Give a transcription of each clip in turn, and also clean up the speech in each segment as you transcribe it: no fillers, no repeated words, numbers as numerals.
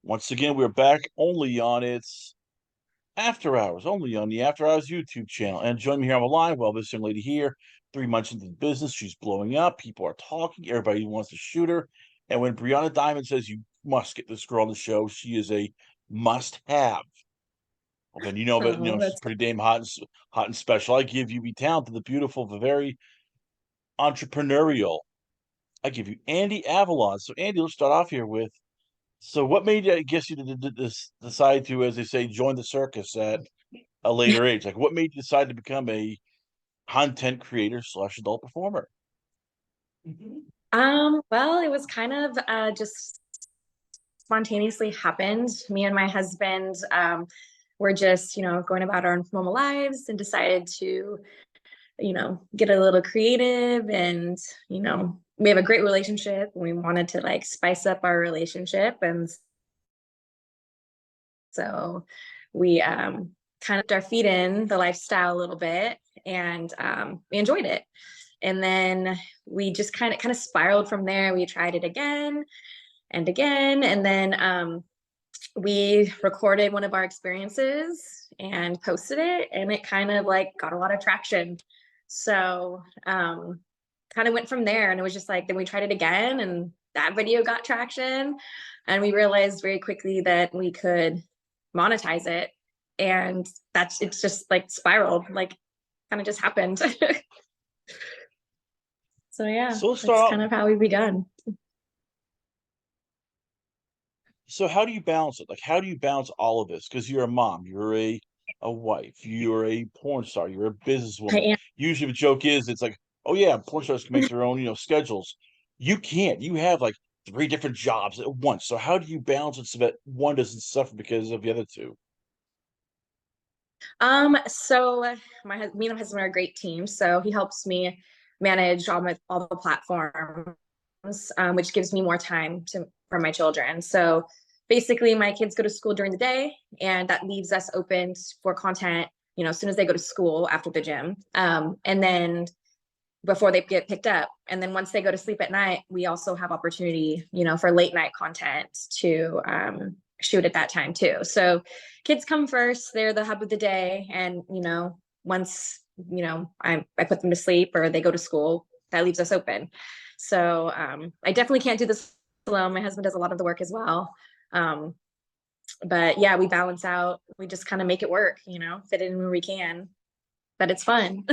Once again, we're back only on its After Hours, only on the After Hours YouTube channel. And join me here on the line. Well, this young lady here, 3 months into the business, she's blowing up. People are talking. Everybody wants to shoot her. And when Brianna Diamond says you must get this girl on the show, she is a must-have. Well, then you know that Oh, she's that's pretty damn hot and special. I give you the talented, the beautiful, the very entrepreneurial. I give you Andi Avalon. So, Andi, let's start off here with. So what made you, I guess you decide to, as they say, join the circus at a later age? Like what made you decide to become a content creator slash adult performer? well, it was kind of just spontaneously happened. Me and my husband were just, going about our normal lives and decided to, get a little creative and, we have a great relationship. We wanted to like spice up our relationship. And so we kind of dipped our feet in the lifestyle a little bit and we enjoyed it. And then we just kind of spiraled from there. We tried it again and again. And then we recorded one of our experiences and posted it, and it kind of like got a lot of traction. So kind of went from there. And it was just like, then we tried it again, and that video got traction. And we realized very quickly that we could monetize it. And it's just like spiraled, like kind of just happened. So yeah, So let's start that's out. kind of how we begun. So how do you balance it? Like how do you balance all of this? Because you're a mom, you're a wife, you're a porn star, you're a I businesswoman. am. Usually the joke is it's like, oh yeah, porn stars can make their own, schedules. You can't. You have like three different jobs at once. So how do you balance it so that one doesn't suffer because of the other two? So me and my husband are a great team. So he helps me manage all the platforms, which gives me more time for my children. So basically, my kids go to school during the day, and that leaves us open for content. As soon as they go to school after the gym, and then before they get picked up, and then once they go to sleep at night, we also have opportunity, for late night content to shoot at that time too. So kids come first, they're the hub of the day. And, once, I put them to sleep or they go to school, that leaves us open. So I definitely can't do this alone. My husband does a lot of the work as well. But yeah, we balance out, we just kind of make it work, fit it in where we can, but it's fun.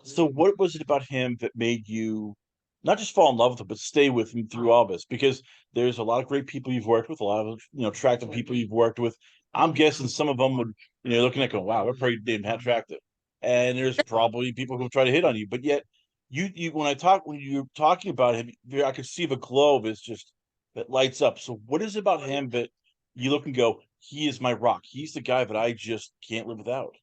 So what was it about him that made you not just fall in love with him, but stay with him through all this? Because there's a lot of great people you've worked with, a lot of attractive people you've worked with. I'm guessing some of them would, looking at going, wow, they're pretty damn attractive. And there's probably people who try to hit on you, but yet you when you're talking about him, I could see the glow of just that lights up. So what is it about him that you look and go, he is my rock. He's the guy that I just can't live without.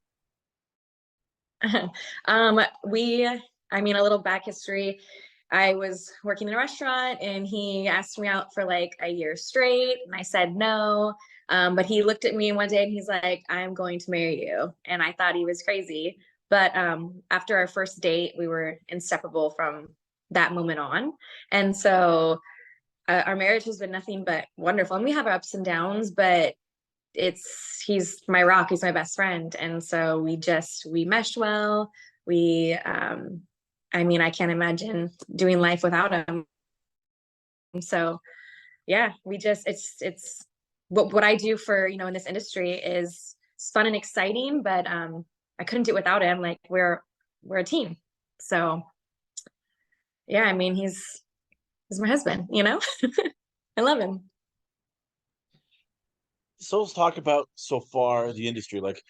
um, we, a little back history. I was working in a restaurant and he asked me out for like a year straight, and I said no. But he looked at me one day and he's like, I'm going to marry you. And I thought he was crazy. But after our first date, we were inseparable from that moment on. And so our marriage has been nothing but wonderful. And we have our ups and downs, but he's my rock, he's my best friend. And so we meshed well. We I can't imagine doing life without him. So yeah, we just it's what I do for, in this industry is it's fun and exciting, but I couldn't do it without him. Like we're a team. So yeah, he's my husband, I love him. So let's talk about so far the industry. Like,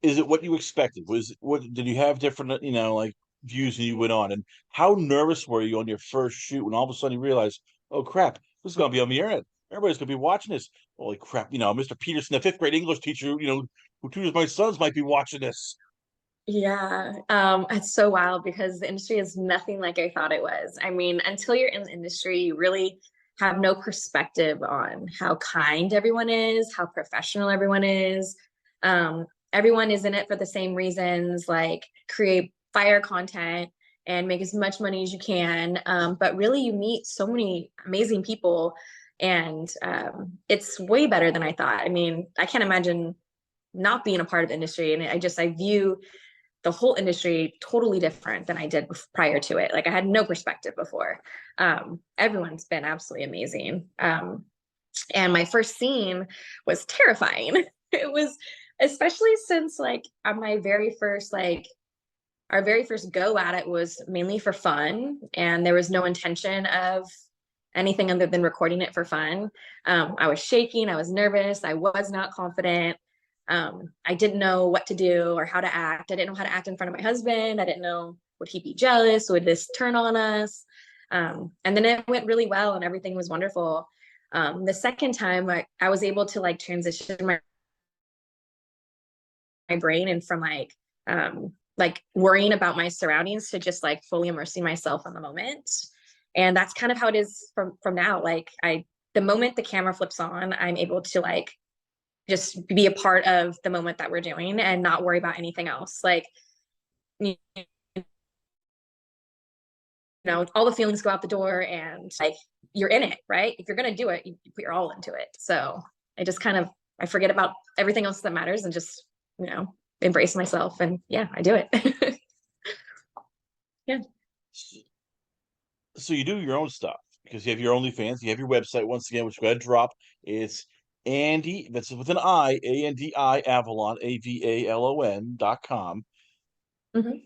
is it what you expected? What did you have different, like views when you went on? And how nervous were you on your first shoot when all of a sudden you realized, oh crap, this is gonna be on the internet. Everybody's gonna be watching this. Holy crap, Mr. Peterson, the fifth grade English teacher, who tutors my sons might be watching this. Yeah, it's so wild because the industry is nothing like I thought it was. Until you're in the industry, you really have no perspective on how kind everyone is, how professional everyone is. Everyone is in it for the same reasons, like create fire content and make as much money as you can. But really you meet so many amazing people, and it's way better than I thought. I mean, I can't imagine not being a part of the industry. And I view the whole industry totally different than I did prior to it. Like I had no perspective before. Everyone's been absolutely amazing. And my first scene was terrifying. It was, especially since like on my very first, like our very first go at it was mainly for fun, and there was no intention of anything other than recording it for fun. I was shaking, I was nervous, I was not confident. I didn't know what to do or how to act. I didn't know how to act in front of my husband. I didn't know, would he be jealous? Would this turn on us? And then it went really well and everything was wonderful. The second time I was able to like transition my brain, and from like worrying about my surroundings to just like fully immersing myself in the moment. And that's kind of how it is from now. Like the moment the camera flips on, I'm able to like just be a part of the moment that we're doing and not worry about anything else. Like, you know, all the feelings go out the door, and like you're in it, right? If you're gonna do it, you put your all into it. So I just kind of, I forget about everything else that matters and just, you know, embrace myself, and yeah, I do it. Yeah. So you do your own stuff because you have your OnlyFans, you have your website once again, which go ahead and drop. It's Andi, that's with an I, Andi Avalon, AVALON.com. Mm-hmm.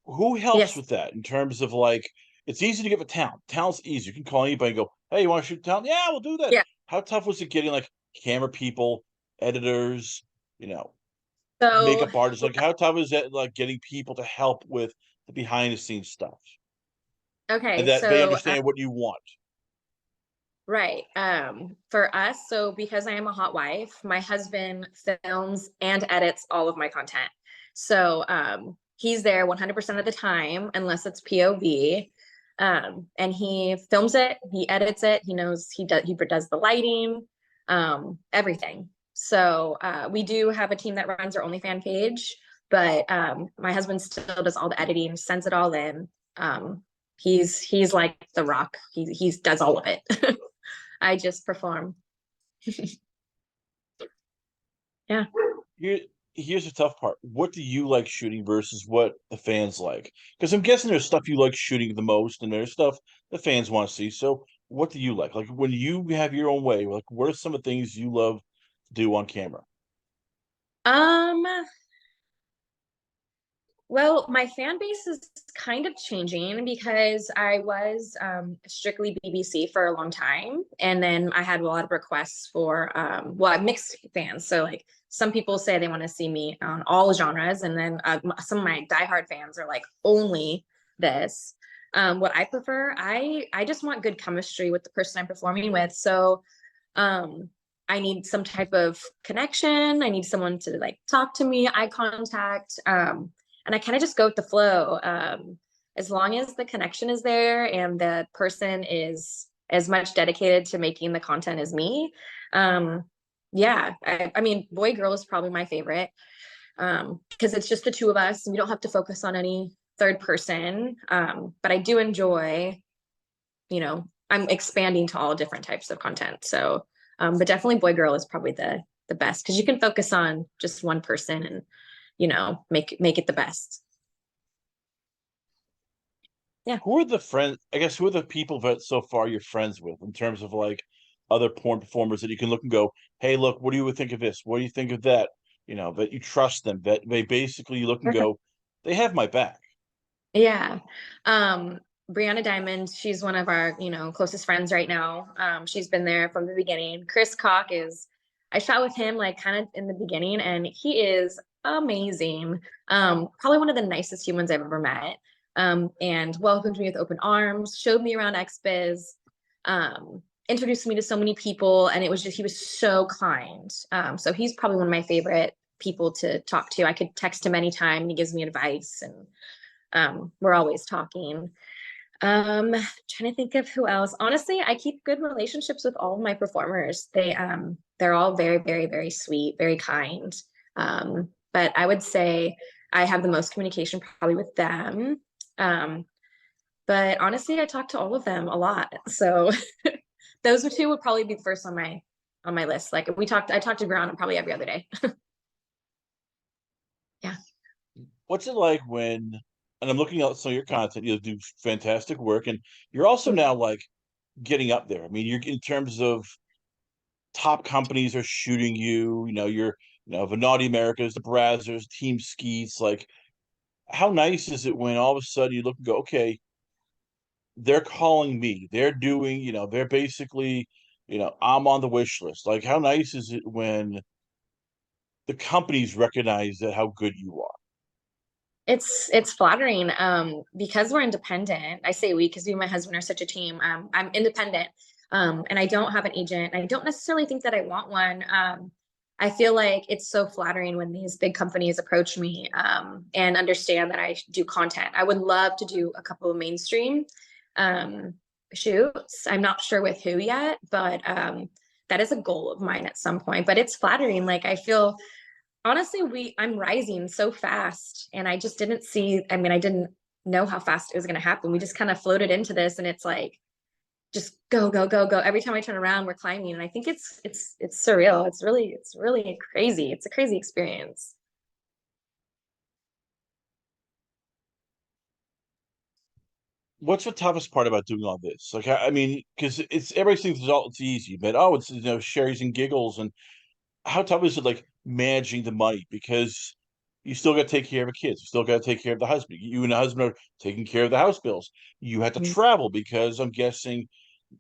Who helps Yes. with that in terms of like it's easy to get with talent. Talent's easy. You can call anybody and go, hey, you want to shoot talent? Yeah, we'll do that. Yeah. How tough was it getting like camera people, editors, you know, So, makeup artists? Like how tough is that like getting people to help with the behind the scenes stuff and okay. that they So, understand what you want? right. For us, so because I am a hot wife, my husband films and edits all of my content. So he's there 100% of the time, unless it's POV. And he films it, he edits it, he does the lighting, everything. So we do have a team that runs our OnlyFans page, but my husband still does all the editing, sends it all in. He's like the rock. He does all of it. I just perform. Yeah. Here, here's the tough part. What do you like shooting versus what the fans like? Because I'm guessing there's stuff you like shooting the most, and there's stuff the fans want to see. So, what do you like? Like when you have your own way, like what are some of the things you love to do on camera? Um, well, my fan base is kind of changing because I was strictly BBC for a long time. And then I had a lot of requests for, well, I have mixed fans. So, like, some people say they want to see me on all genres. And then some of my diehard fans are like, only this. What I prefer, I just want good chemistry with the person I'm performing with. So, I need some type of connection. I need someone to like talk to me, eye contact. And I kind of just go with the flow. As long as the connection is there and the person is as much dedicated to making the content as me. Yeah, I mean, boy girl is probably my favorite, because it's just the two of us and we don't have to focus on any third person. But I do enjoy, you know, I'm expanding to all different types of content. So, but definitely boy girl is probably the best because you can focus on just one person and, you know, make it the best. Yeah. Who are the friends? I guess who are the people that so far you're friends with in terms of like other porn performers that you can look and go, hey, look, what do you think of this? What do you think of that? You know, that you trust them, that they basically look and go, they have my back. Yeah. Brianna Diamond, she's one of our, you know, closest friends right now. She's been there from the beginning. Chris Cock is, I shot with him like kind of in the beginning, and he is amazing. Probably one of the nicest humans I've ever met. And welcomed me with open arms, showed me around XBiz, introduced me to so many people, and it was just, he was so kind. So he's probably one of my favorite people to talk to. I could text him anytime and he gives me advice, and we're always talking. Trying to think of who else. Honestly, I keep good relationships with all of my performers. They're all very, very, very sweet, very kind. But I would say I have the most communication probably with them. But honestly, I talk to all of them a lot. So those two would probably be the first on my list. Like I talked to Brown probably every other day. Yeah. What's it like when, and I'm looking at some of your content, you do fantastic work, and you're also Mm. now like getting up there. I mean, you're in terms of top companies are shooting you, you're, the Naughty Americas, the Brazzers, Team Skeets. Like, how nice is it when all of a sudden you look and go, okay, they're calling me, they're doing, they're basically, I'm on the wish list. Like, how nice is it when the companies recognize that how good you are? It's flattering because we're independent. I say we because me and my husband are such a team. I'm independent and I don't have an agent. I don't necessarily think that I want one. I feel like it's so flattering when these big companies approach me and understand that I do content. I would love to do a couple of mainstream um, shoots. I'm not sure with who yet, but that is a goal of mine at some point. But it's flattering. Like I feel honestly, I'm rising so fast and I just didn't see, I mean, I didn't know how fast it was going to happen. We just kind of floated into this and it's like, just go, go, go, go. Every time I turn around, we're climbing. And I think it's surreal. It's really crazy. It's a crazy experience. What's the toughest part about doing all this? Like, I mean, because it's everybody thinks it's easy, but oh, it's shares and giggles, and how tough is it like managing the money because you still got to take care of the kids, you still got to take care of the husband. You and the husband are taking care of the house bills. You have to Mm. travel because I'm guessing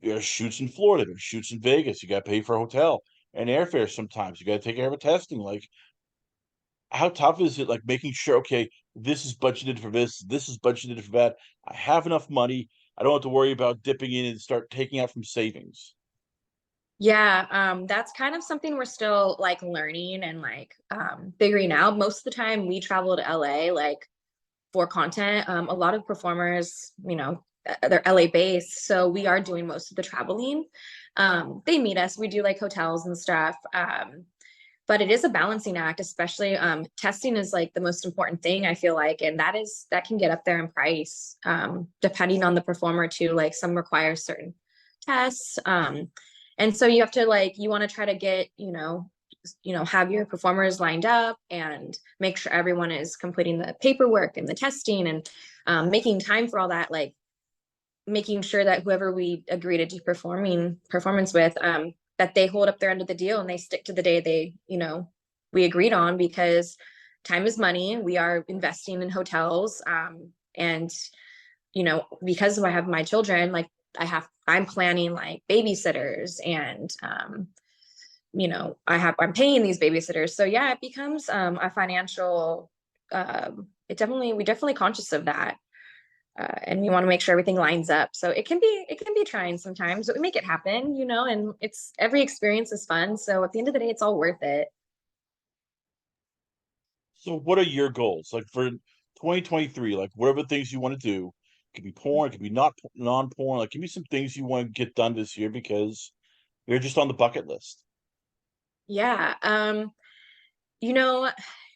there's shoots in Florida, there's shoots in Vegas. You got to pay for a hotel and airfare. Sometimes you got to take care of a testing. Like, how tough is it like making sure, okay, this is budgeted for this is budgeted for that. I have enough money. I don't have to worry about dipping in and start taking out from savings. Yeah, that's kind of something we're still like learning and like figuring out. Most of the time we travel to LA like for content. A lot of performers, they're LA based, so we are doing most of the traveling. They meet us, we do like hotels and stuff. But it is a balancing act, especially testing is like the most important thing, I feel like, and that can get up there in price, depending on the performer too. Like some require certain tests. And so you have to like you want to try to get, have your performers lined up and make sure everyone is completing the paperwork and the testing and making time for all that, like making sure that whoever we agree to do performance with, that they hold up their end of the deal and they stick to the day we agreed on, because time is money. We are investing in hotels. And, because I have my children, like I'm planning like babysitters and, I'm paying these babysitters. So yeah, it becomes a financial, we definitely conscious of that. And we want to make sure everything lines up. So it can be trying sometimes, but we make it happen, and it's every experience is fun. So at the end of the day, it's all worth it. So what are your goals like for 2023? Like, whatever things you want to do, it could be porn, it could be not non-porn. Like, give me some things you want to get done this year because you're just on the bucket list. Yeah. You know,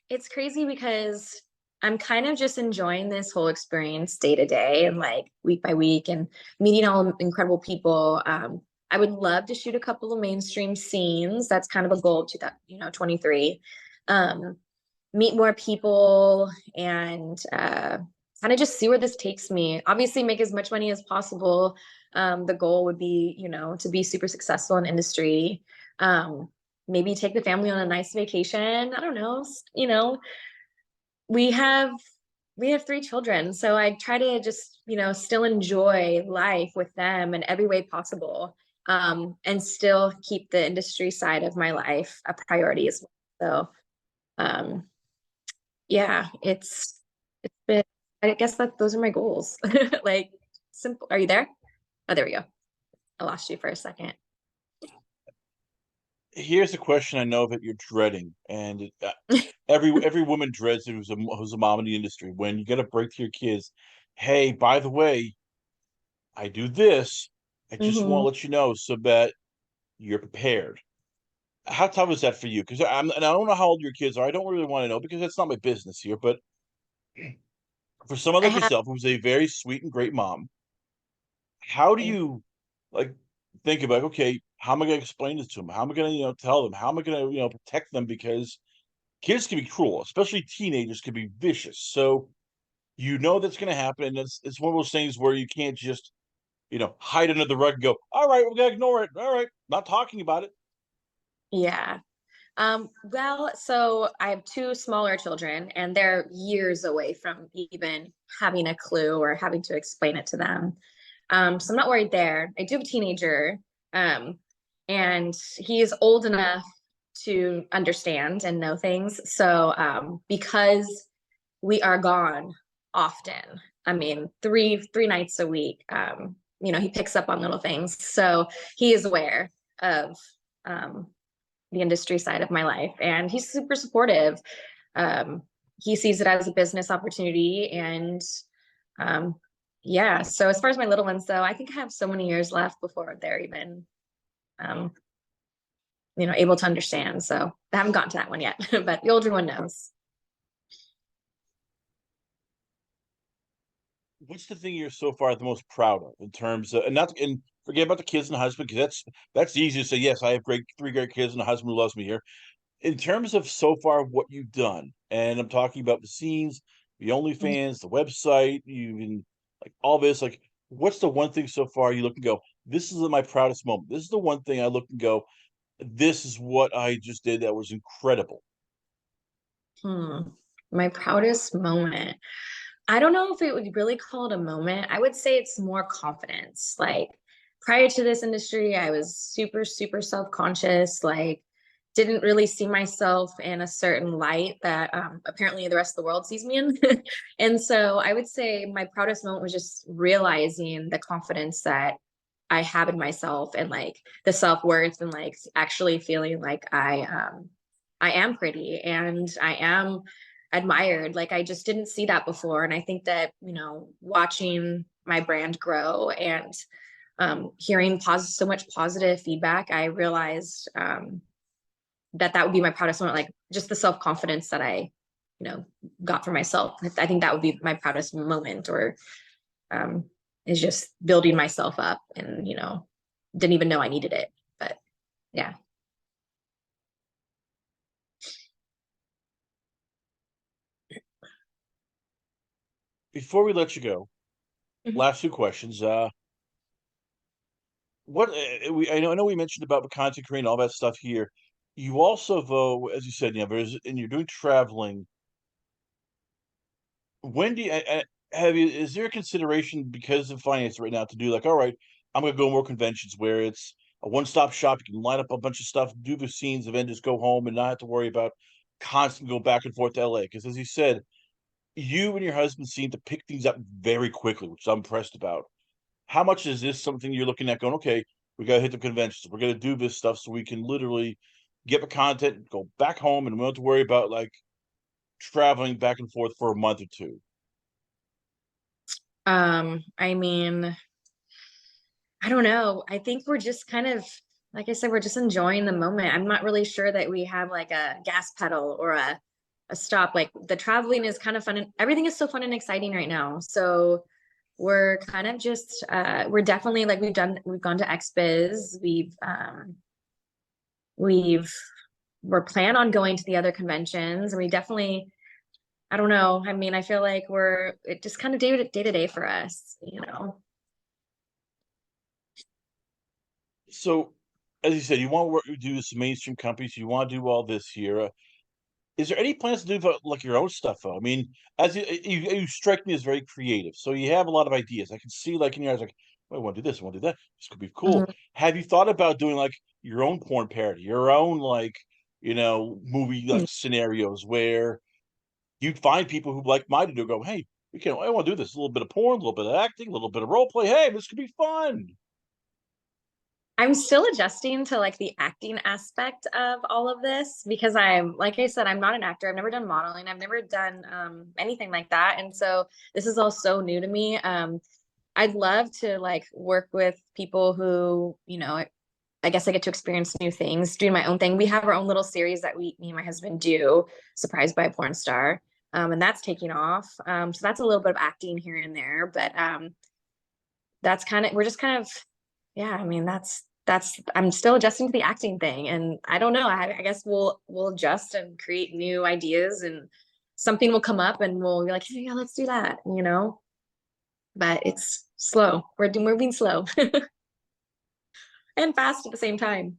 it's crazy because I'm kind of just enjoying this whole experience day to day and like week by week and meeting all incredible people. I would love to shoot a couple of mainstream scenes. That's kind of a goal to that, 23. Um, Meet more people and kind of just see where this takes me. Obviously, make as much money as possible. The goal would be, to be super successful in industry. Um, Maybe take the family on a nice vacation. I don't know. We have we have three children, so I try to just, still enjoy life with them in every way possible, and still keep the industry side of my life a priority as well. So, yeah, it's been. I guess that those are my goals. Like simple. Are you there? Oh, there we go. I lost you for a second. Here's a question I know that you're dreading, and every woman dreads it who's a mom in the industry. When you get a break to your kids, hey, by the way, I do this. I just want Hmm. to let you know so that you're prepared. How tough is that for you? And I don't know how old your kids are. I don't really want to know because that's not my business here. But For someone I like have, yourself, who's a very sweet and great mom, how do thank- you like think about, okay, how am I going to explain this to them? How am I going to, tell them? How am I going to, protect them? Because kids can be cruel, especially teenagers can be vicious. So that's going to happen. And it's one of those things where you can't just, hide under the rug and go, all right, we're going to ignore it. All right, not talking about it. yeah. Well, so I have two smaller children and they're years away from even having a clue or having to explain it to them. So I'm not worried there. I do have a teenager, um, and he is old enough to understand and know things. So, because we are gone often, I mean, three nights a week, he picks up on little things. So he is aware of, um, the industry side of my life, and he's super supportive. Um, he sees it as a business opportunity, and um, yeah. So as far as my little ones, though, I think I have so many years left before they're even, um, able to understand. So I haven't gotten to that one yet, but the older one knows. What's the thing you're so far the most proud of in terms of, and not, and forget about the kids and the husband, because that's easy to say. Yes, I have three great kids and a husband who loves me here. In terms of so far what you've done, and I'm talking about the scenes, the OnlyFans, the website, even like all this, like what's the one thing so far you look and go, this is my proudest moment. This is the one thing I look and go, this is what I just did that was incredible. Hmm. My proudest moment. I don't know if it would really call it a moment. I would say it's more confidence. Like prior to this industry, I was super, super self-conscious, like didn't really see myself in a certain light that apparently the rest of the world sees me in. And so I would say my proudest moment was just realizing the confidence that I have in myself and like the self-worth and like actually feeling like I am pretty and I am admired. Like I just didn't see that before. And I think that, watching my brand grow and hearing so much positive feedback, I realized that would be my proudest moment, like just the self-confidence that I, got for myself. I think that would be my proudest moment, or um, is just building myself up and, didn't even know I needed it. But yeah. Before we let you go, Mhm. last two questions. What I know we mentioned about the content creating all that stuff here. You also, though, as you said, and you're doing traveling. When do you have you? Is there a consideration because of finance right now to do like, all right, I'm going to go more conventions where it's a one-stop shop. You can line up a bunch of stuff, do the scenes, and then just go home and not have to worry about constant go back and forth to LA. Because as you said, you and your husband seem to pick things up very quickly, which I'm impressed about. How much is this something you're looking at going, okay, we got to hit the conventions. We're going to do this stuff so we can literally get the content, go back home, and we don't have to worry about like traveling back and forth for a month or two. I mean, I don't know. I think we're just kind of, like I said, we're just enjoying the moment. I'm not really sure that we have like a gas pedal or a stop. Like the traveling is kind of fun and everything is so fun and exciting right now. So we're kind of just we're definitely like we've gone to XBiz. We've we're plan on going to the other conventions and we definitely, I don't know. I mean, I feel like it just kind of day to day for us. So, as you said, you want to work, do some mainstream companies. You want to do all this here. Is there any plans to do like your own stuff though? I mean, as you strike me as very creative, so you have a lot of ideas. I can see like in your eyes, like, oh, I want to do this, I want to do that. This could be cool. Mhm. Have you thought about doing like your own porn parody, your own like movie like scenarios where you'd find people who like minded to go, hey, I want to do this. A little bit of porn, a little bit of acting, a little bit of role play. Hey, this could be fun. I'm still adjusting to like the acting aspect of all of this because like I said, I'm not an actor. I've never done modeling. I've never done anything like that. And so this is all so new to me. I'd love to like work with people who, I guess I get to experience new things, doing my own thing. We have our own little series that me and my husband do, Surprised by a Porn Star. And that's taking off. So that's a little bit of acting here and there, but that's kind of, we're just kind of, yeah, I mean, that's I'm still adjusting to the acting thing, and I don't know, I guess we'll adjust and create new ideas, and something will come up and we'll be like, hey, yeah, let's do that, you know. But it's slow. We're being slow and fast at the same time.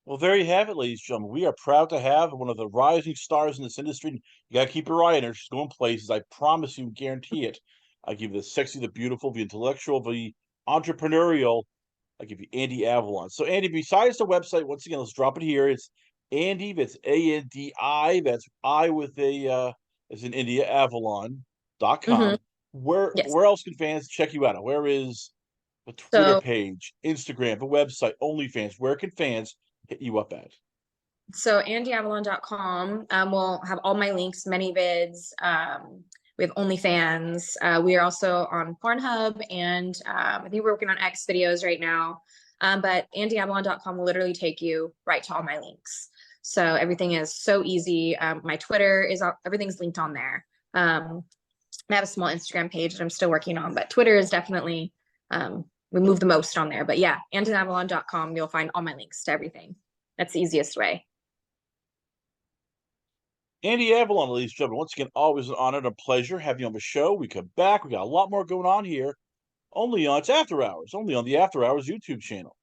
Well, there you have it, ladies and gentlemen. We are proud to have one of the rising stars in this industry. You got to keep your eye on her. She's going places. I promise you, guarantee it. I give you the sexy, the beautiful, the intellectual, the entrepreneurial. I give you Andi Avalon. So, Andi, besides the website, once again, let's drop it here. It's Andi. That's ANDI. That's I with a as in India Hmm. Avalon.com. Yes. Where else can fans check you out? Where is the Twitter So page, Instagram, the website, OnlyFans? Where can fans hit you up at? andiavalon.com will have all my links, many vids. We have OnlyFans. We are also on Pornhub, and I think we're working on X videos right now. But andiavalon.com will literally take you right to all my links. So everything is so easy. My Twitter is everything's linked on there. I have a small Instagram page that I'm still working on, but Twitter is definitely we move the most on there. But yeah, andiavalon.com, you'll find all my links to everything. That's the easiest way. Andi Avalon, ladies and gentlemen, once again, always an honor and a pleasure having you on the show. We come back. We got a lot more going on here. Only on It's After Hours, only on the After Hours YouTube channel.